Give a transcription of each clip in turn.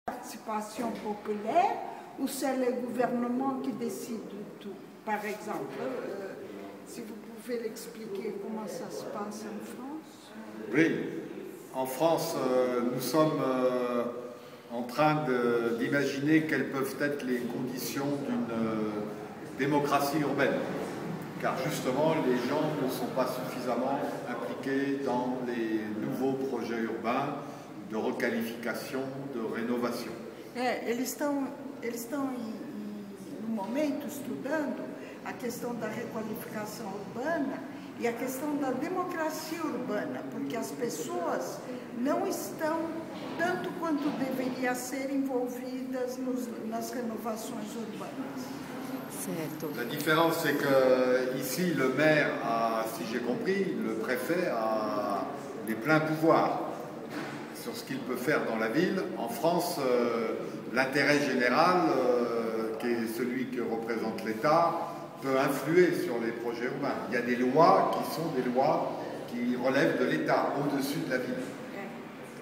Participation populaire ou c'est le gouvernement qui décide de tout? Par exemple, si vous pouvez l'expliquer comment ça se passe en France? Oui, en France, nous sommes en train d'imaginer quelles peuvent être les conditions d'une démocratie urbaine. Car justement, les gens ne sont pas suffisamment impliqués dans les nouveaux projets urbains de requalificação, de renovação. Eles estão no momento estudando a questão da requalificação urbana e a questão da democracia urbana, porque as pessoas não estão tanto quanto deveria ser envolvidas nas renovações urbanas. Certo. La différence, c'est que ici, le maire a, si j'ai compris, le préfet a les pleins pouvoirs sur ce qu'il peut faire dans la ville. En France, l'intérêt général, qui est celui que représente l'État, peut influer sur les projets urbains. Il y a des lois qui sont des lois qui relèvent de l'État, au-dessus de la ville.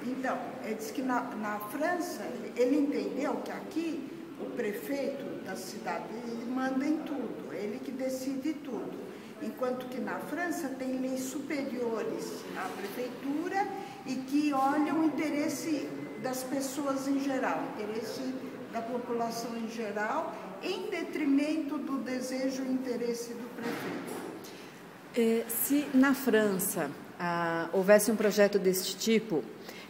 Então, ele diz que na França, ele entendeu que aqui o prefeito da cidade ele manda em tudo, ele que decide tudo. Enquanto que na França tem leis superiores à prefeitura e que olham o interesse das pessoas em geral, o interesse da população em geral, em detrimento do desejo e interesse do prefeito. Se na França houvesse um projeto deste tipo,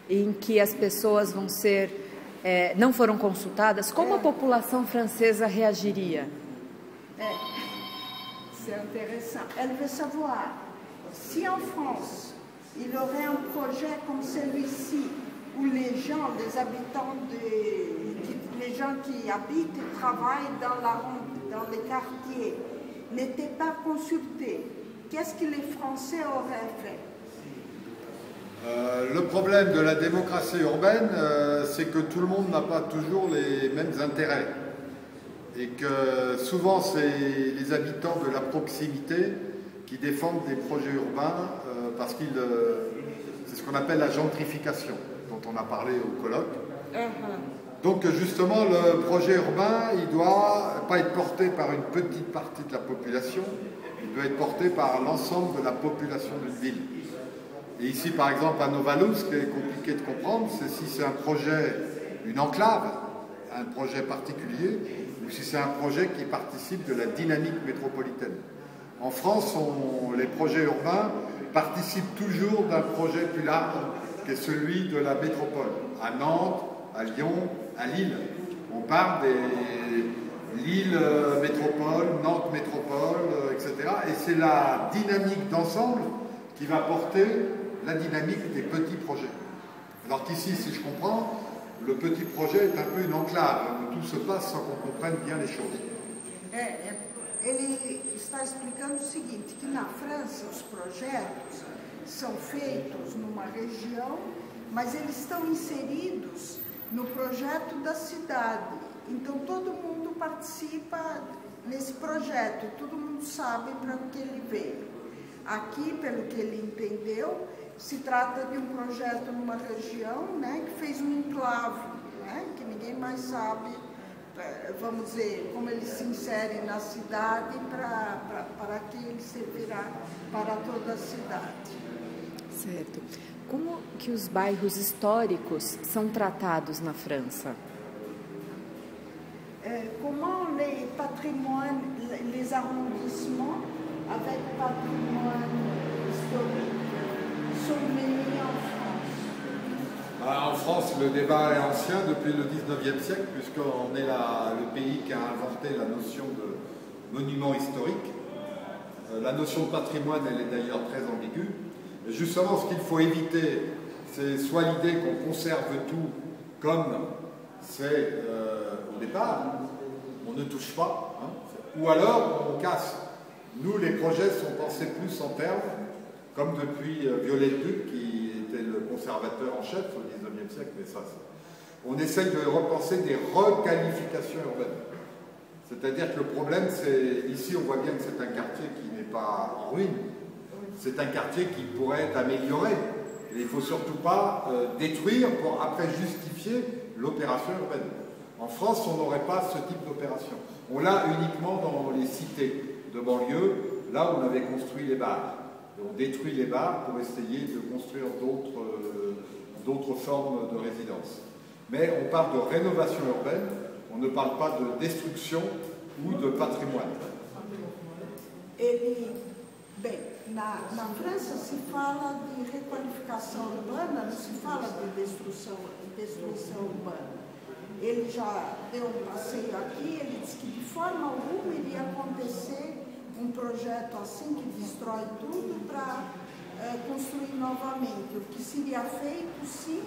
em que as pessoas vão ser, não foram consultadas, como a população francesa reagiria? C'est intéressant. Elle veut savoir si en France, il y aurait un projet comme celui-ci, où les gens, les habitants, les gens qui habitent et travaillent dans les quartiers n'étaient pas consultés, qu'est-ce que les Français auraient fait? Le problème de la démocratie urbaine, c'est que tout le monde n'a pas toujours les mêmes intérêts. Et que souvent, c'est les habitants de la proximité qui défendent des projets urbains parce que c'est ce qu'on appelle la gentrification, dont on a parlé au colloque. Donc justement, le projet urbain, il ne doit pas être porté par une petite partie de la population, il doit être porté par l'ensemble de la population d'une ville. Et ici, par exemple, à Novaloup, ce qui est compliqué de comprendre, c'est si c'est un projet, une enclave, un projet particulier, ou si c'est un projet qui participe de la dynamique métropolitaine. En France, les projets urbains participent toujours d'un projet plus large, qui est celui de la métropole. À Nantes, à Lyon, à Lille. On parle des Lille métropole, Nantes métropole, etc. Et c'est la dynamique d'ensemble qui va porter la dynamique des petits projets. Alors qu'ici, si je comprends, le petit projet est un peu une enclave, où tout se passe sans qu'on comprenne bien les choses. Ele está explicando o seguinte, que na França os projetos são feitos numa região, mas eles estão inseridos no projeto da cidade. Então todo mundo participa nesse projeto, todo mundo sabe para o que ele veio. Aqui, pelo que ele entendeu, se trata de um projeto numa região, né, que fez um enclave, né, que ninguém mais sabe, vamos dizer, como ele se insere na cidade para que ele servirá para toda a cidade. Certo. Como que os bairros históricos são tratados na França? Comment les patrimoines, les arrondissements avec patrimoine historique sont menés en France? En France, le débat est ancien depuis le 19e siècle, puisqu'on est le pays qui a inventé la notion de monument historique. La notion de patrimoine, elle est d'ailleurs très ambiguë. Et justement, ce qu'il faut éviter, c'est soit l'idée qu'on conserve tout comme c'est au départ, on ne touche pas, hein, ou alors on casse. Nous, les projets sont pensés plus en termes, comme depuis Viollet-le-Duc, qui était le conservateur en chef au XIXe siècle, mais ça, on essaye de repenser des requalifications urbaines. C'est-à-dire que le problème, c'est, ici on voit bien que c'est un quartier qui n'est pas en ruine, c'est un quartier qui pourrait être amélioré. Et il ne faut surtout pas détruire pour après justifier l'opération urbaine. En France, on n'aurait pas ce type d'opération. On l'a uniquement dans les cités de banlieue, là où on avait construit les bars. On détruit les bars pour essayer de construire d'autres formes de résidence. Mais on parle de rénovation urbaine, on ne parle pas de destruction ou de patrimoine. Na França se fala de requalificação urbana, não se fala de destruição urbana. Ele já deu um passeio aqui, ele disse que de forma alguma iria acontecer um projeto assim que destrói tudo para construir novamente. O que seria feito, sim,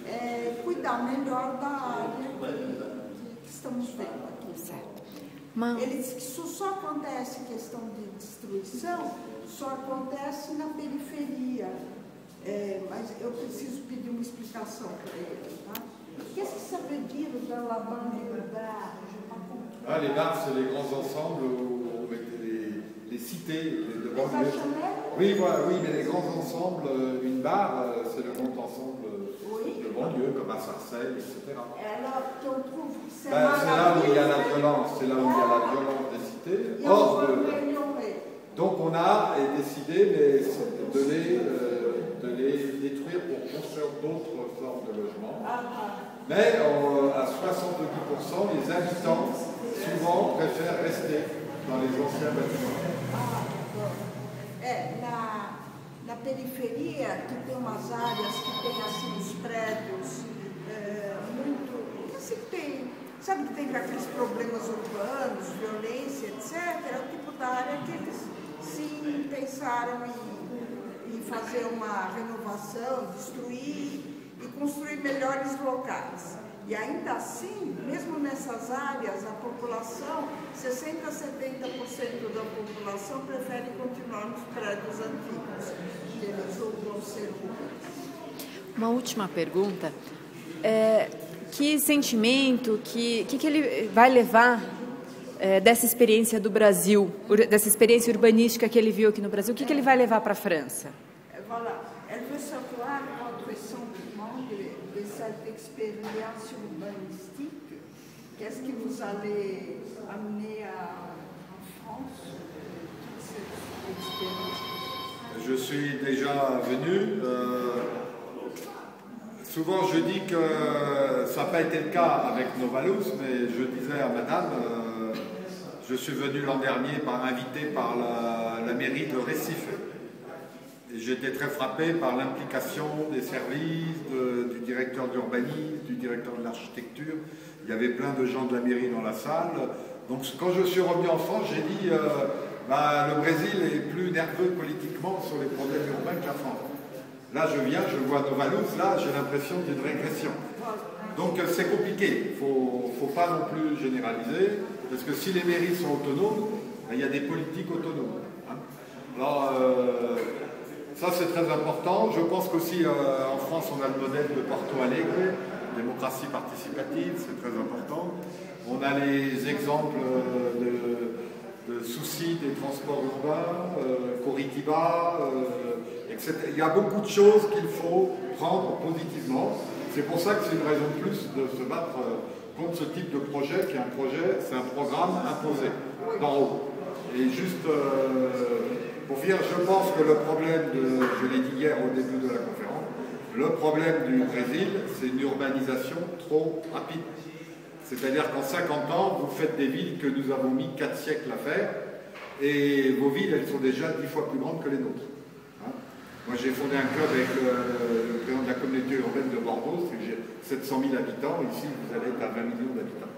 é cuidar melhor da área que estamos vendo aqui. Certo. Ele disse que isso só acontece, questão de destruição, só acontece na periferia. Mas eu preciso pedir uma explicação para ele. Tá? Qu'est-ce que ça veut dire dans la banlieue bar? Les bars, c'est les grands ensembles avec les cités de banlieue. Oui, mais les grands ensembles, une bar, c'est le grand ensemble de banlieue, comme à Sarcelles, etc. C'est là où il y a la violence, des cités. Donc on a décidé de les détruire pour construire d'autres formes de logements. Mais à 70%, les habitants souvent préfèrent rester dans les anciens bâtiments. Na periferia, que tem umas áreas que tem assim os prédios muito. Assim, sabe que tem aqueles problemas urbanos, violência, etc. É o tipo da área que eles sim pensaram em fazer uma renovação, destruir e construir melhores locais. E ainda assim, mesmo nessas áreas, a população, 60% a 70% da população prefere continuar nos prédios antigos, que eles julgam ser ruins. Uma última pergunta. Que sentimento, que ele vai levar dessa experiência do Brasil, dessa experiência urbanística que ele viu aqui no Brasil, o que ele vai levar para a França? Voilà. Elle veut savoir votre sentiment de cette expérience urbanistique. Qu'est-ce que vous allez amener en France, toute cette expérience? Je suis déjà venu. Souvent, je dis que ça n'a pas été le cas avec Novaluce, mais je disais à madame, je suis venu l'an dernier invité par la mairie de Recife. J'étais très frappé par l'implication des services, du directeur d'urbanisme, du directeur de l'architecture. Il y avait plein de gens de la mairie dans la salle. Donc quand je suis revenu en France, j'ai dit le Brésil est plus nerveux politiquement sur les problèmes urbains que la France. Là je viens, je vois Novaluce, là j'ai l'impression d'une régression. Donc c'est compliqué, il ne faut pas non plus généraliser, parce que si les mairies sont autonomes, il y a des politiques autonomes. Hein. Alors ça c'est très important. Je pense qu'aussi en France on a le modèle de Porto Alegre, démocratie participative, c'est très important. On a les exemples de soucis des transports urbains, Coritiba, etc. Il y a beaucoup de choses qu'il faut prendre positivement. C'est pour ça que c'est une raison de plus de se battre contre ce type de projet qui est un projet, c'est un programme imposé d'en haut. Et juste pour finir, je pense que le problème, je l'ai dit hier au début de la conférence, le problème du Brésil, c'est une urbanisation trop rapide. C'est-à-dire qu'en 50 ans, vous faites des villes que nous avons mis 4 siècles à faire, et vos villes, elles sont déjà 10 fois plus grandes que les nôtres. Hein. Moi, j'ai fondé un club avec le président de la communauté urbaine de Bordeaux, c'est que j'ai 700 000 habitants, ici vous allez être à 20 millions d'habitants.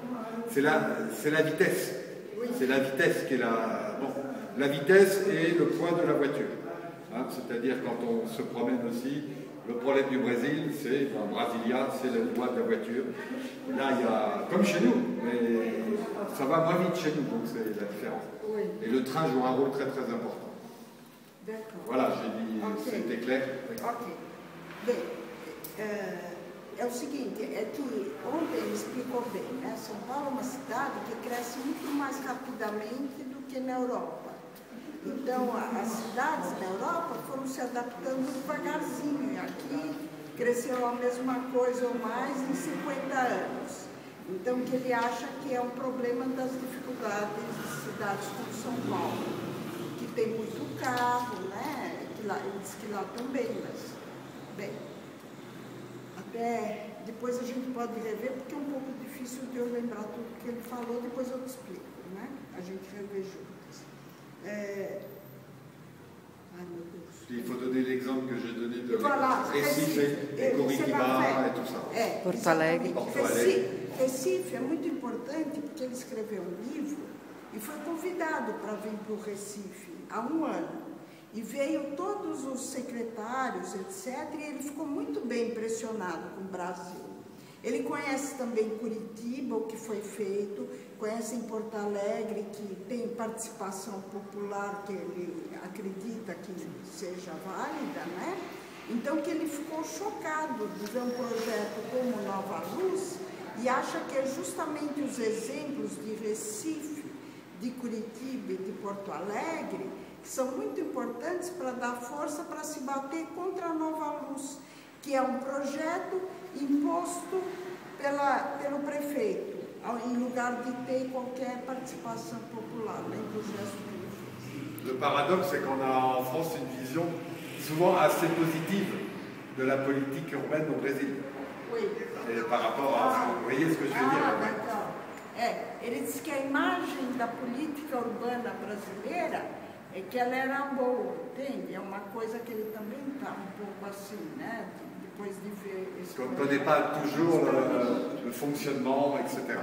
C'est la vitesse. C'est la vitesse qui est la vitesse et le poids de la voiture. Hein. C'est-à-dire quand on se promène aussi, le problème du Brésil, c'est, Brasilia, c'est le poids de la voiture. Là, il y a, comme chez nous, mais ça va moins vite chez nous, donc c'est la différence. Oui. Et le train joue un rôle très très important. D'accord. Voilà, j'ai dit, c'était clair. Ok. Bem, é o seguinte, é que ontem ele explicou bem, né? São Paulo é uma cidade que cresce muito mais rapidamente do que na Europa. Então, as cidades na Europa foram se adaptando devagarzinho. E aqui cresceu a mesma coisa ou mais em 50 anos. Então, que ele acha que é um problema das dificuldades de cidades como São Paulo, que tem muito carro, né? Que lá, ele diz que lá também, mas, bem, até depois a gente pode rever, porque é um pouco difícil de eu lembrar tudo que ele falou, depois eu te explico, né? A gente revê juntas. Ai, meu Deus. Il faut donner l'exemple que j'ai donné de Voilà, Recife et Curitiba et tout ça. Porto Alegre. Recife é muito importante porque ele escreveu um livro e foi convidado para vir para o Recife há um ano. E veio todos os secretários, etc., e ele ficou muito bem impressionado com o Brasil. Ele conhece também Curitiba, o que foi feito, conhece em Porto Alegre, que tem participação popular, que ele acredita que seja válida, né? Então, que ele ficou chocado de ver um projeto como Nova Luz e acha que é justamente os exemplos de Recife, de Curitiba e de Porto Alegre que são muito importantes para dar força para se bater contra a Nova Luz, que é um projeto imposto pelo prefeito, em lugar de ter qualquer participação popular, nem do gesto que ele fez. Le paradoxe, c'est qu'on a en France une vision souvent assez positive de la politique urbaine au Brésil. Oui. Et par rapport à... Vous voyez ce que je veux dire? D'accord. Ele disse que a imagem da política urbana brasileira é que ela era boa, entende? É uma coisa que ele também está um pouco assim, né? Depois de ver esse... Qu'on ne connaît pas toujours le fonctionnement, etc.